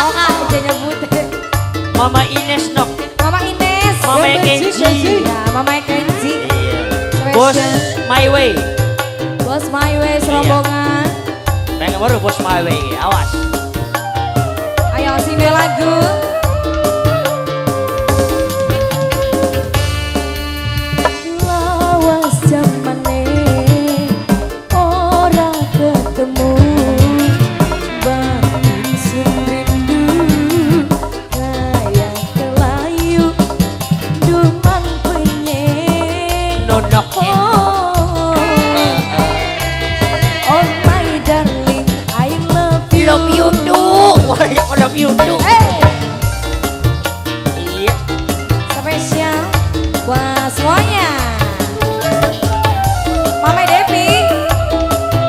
Oh nggak dia nyebut. Mama Ines nok. Mama Ines. Mama Kenji. Ya, Mama Kenji. Iya. Bos My Way. Bos My Way serombongan. Pengen baru Bos My Way, awas. Ayo sini lagu. Lawas zamane ora ketemu. Batin sun rindu layang kelayu dumang penyeng. Nonok. Oh my darling, I love you. Love you too. Love you too. Iya. Spesial buat semuanya. Mama Devi,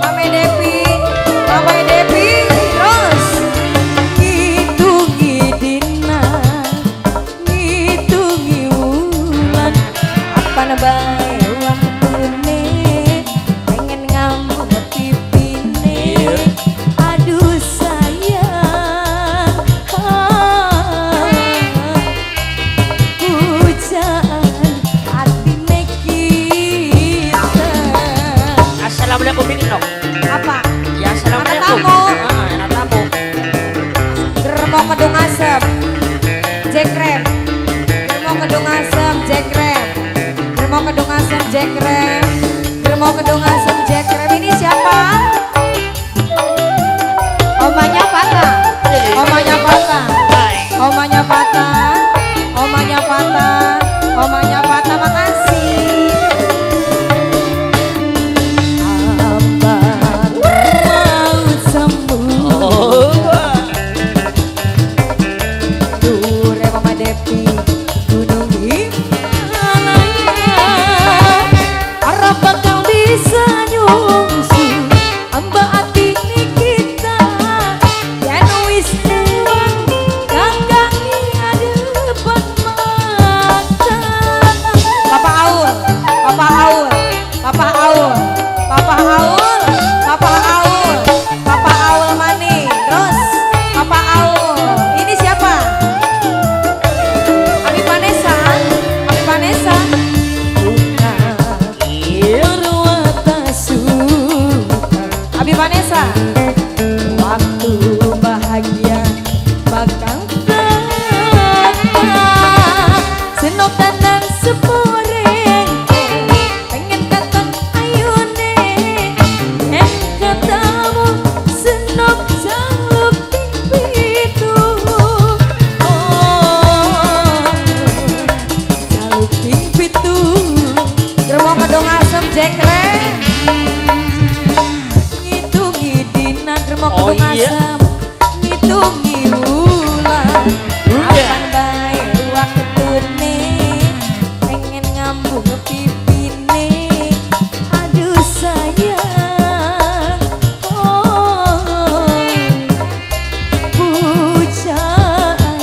Mama Devi, Mama Devi, terus ngitungi dina, ngitungi wulan, apa nabai waktune, pengen ngambung pipine, aduh sayang, pujaan hatine kita. Assalamualaikum Bing Nok. Apa? Ya assalamualaikum. Anak tamu. Anak tamu. Germo kedung asem, jekrem. Germo kedung asem, jekrem. Germo kedung asem, jekrem. Germo kedung asem, jekrem. Ini siapa? Omanya Patah. Omanya Patah. Omanya Patah. Omanya Patah. Omanya Patah. Makasih. Abang mau sembuh. Dure Mama Devi Gunung Himalaya arep bakal bisa nyungsu amba atine kita yen wis nuwun ganggangi adepan mata. Papa Aul, Papa Aul, Papa Aul, Papa Aul, Papa Aul, Papa Aul mani, terus Papa Aul. Ini siapa? Abi Vanessa, Abi Vanessa. Abi Vanessa. Waktu bahagia bakal datang. Senok dan seporeng pengen datang ayune yang katamu senok jaluk pipitu. Jaluk pipitu germo kedong asem jekrem ngitungi dina germo kedong asem ngitungi wulan apan bae waktune pengen ngambung pipine aduh sayang pujaan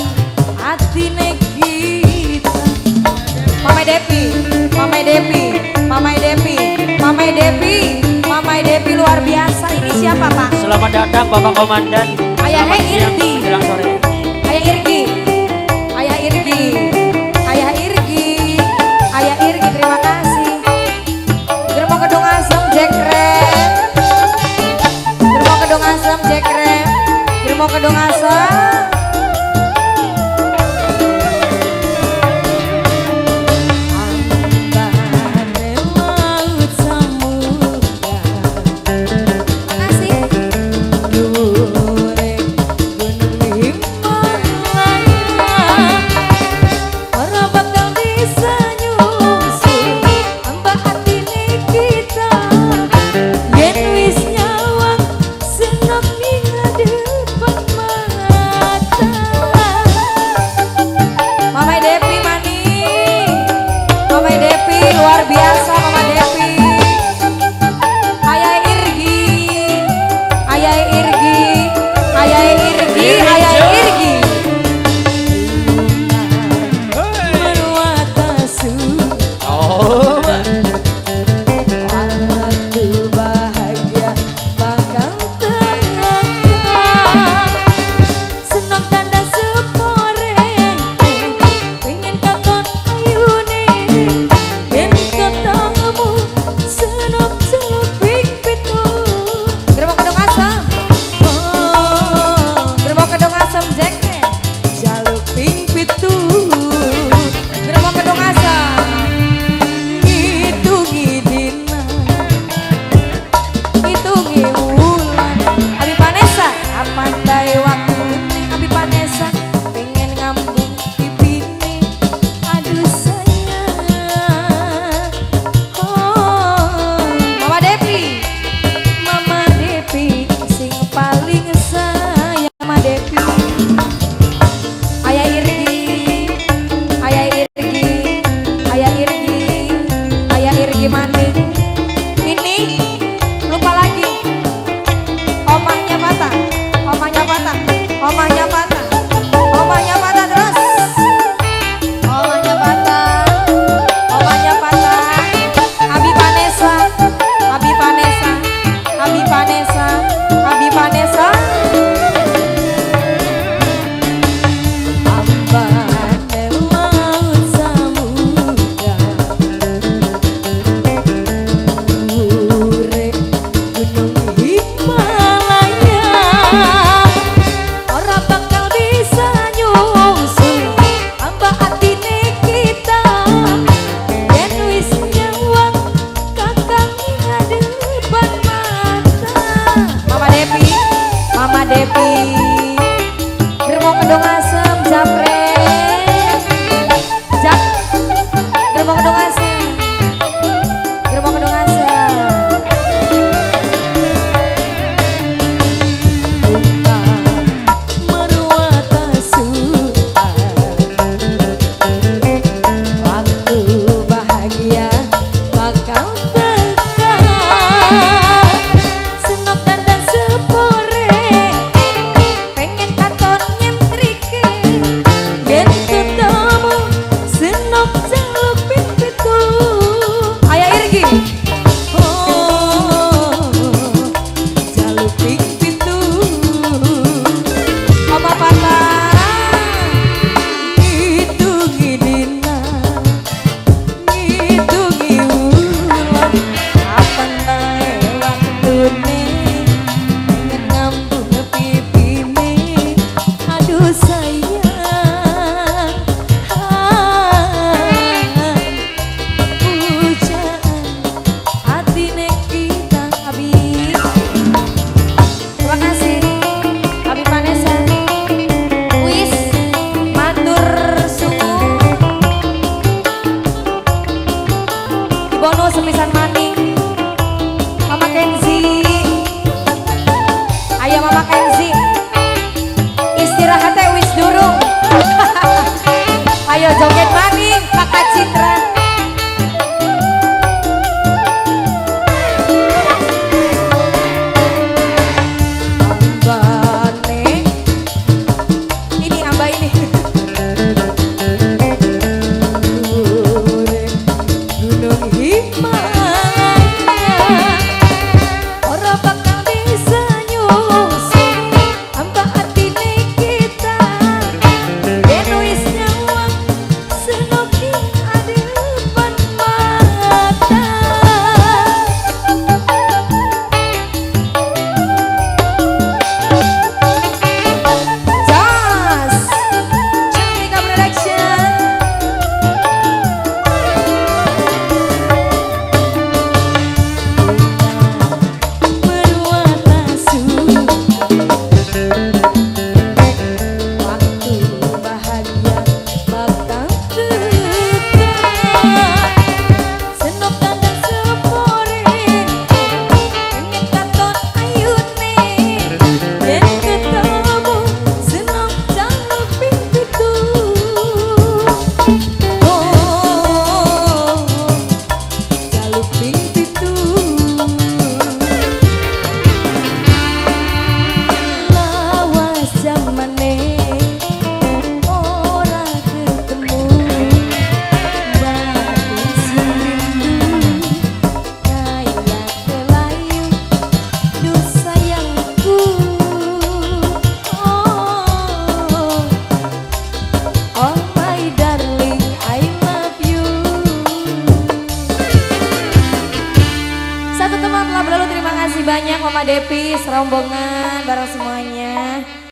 hatine kita. Mama Devi, Mama Devi, Mama Devi, Mama Devi, Mama Devi luar biasa. Ini siapa Pak? Selamat datang Bapak Komandan. Ayah Selamat siang Irgi. menjelang sore. Ayah Irgi, Ayah Irgi, Ayah Irgi, Ayah Irgi, terima kasih. Germo kedung asem jekrem, germo kedung asem jekrem, germo kedung asem. Ambare laut samudra. Makasih. Dure gunung Himalaya ora bakal bisa nyusul amba hatine kita yen wis nyawang senok ning depan mata. Mama Devi mani, Mama Devi luar biasa. Mama Devi, Ayah Irgi, Ayah Irgi, Ayah Irgi, Ayah Irgi. Berwatasu Oh. waktu bahagia bakal terangkat senang dan waktu nih Abi Vanessa pengen ngambung pipine. Aduh sayang. Oh, Mama Devi. Mama Devi sing paling sayang Mama Devi. Ayah Irgi, Ayah Irgi, Ayah Irgi, Ayah Irgi maning. Ini lupa lagi. Omahnya patah, omahnya patah, omahnya patah, omahnya patah terus. Omahnya patah, omahnya patah. Abi Vanessa, Abi Vanessa, Abi Vanessa, Abi Vanessa. Ambane laut samudra, ure gunung Himalaya, ora bakal bisa nyusul amba atine kita. Yen wis nyawang kakang ngadepan mata. Mama Devi, Mama Devi, Germo Kedung Asem Japre, Jap, Germo Kedung Asem, Germo Kedung Asem. Bukan meruata sutan, waktu bahagia bakal tekan. Senok dandan sepore, pengen katon nyentrike. Yen ketemu senok jaluk pipitu. Ayah Irgi. Oh, jaluk pipitu. Oma patah, ngidungi dina, ngidungi wulan. Kapan bae waktune pengen ngambung pipine. Aduh sayang, pujaan hatine kita. Abi, terima kasih Abi Vanessa. Wis matur suwun. Ibono sepisan maning. Mama Kenzi, ayo Mama Kenzi, istirahatnya wis durung. Ayo joget maning Kakak Citra. Ambane, ini amba ini. Ure gunung Himalaya, ora bakal bisa nyusul amba atine kita. Yen wis nyawang senoki adepan mata. Jas, Cantika Production. Meruata sutan, waktu bahagia bakal tekan. Senok dandan sepore, pengen katon ayune. Yen ketemu senok jaluk pipitu. Oh, jaluk pipitu. Lawas jamane ora ketemu, batin serindu kayak kelayu. Duh sayangku, oh my darling, I love you. Satu teman telah berlalu, terima kasih banyak Mama Devi, serombongan bareng semuanya.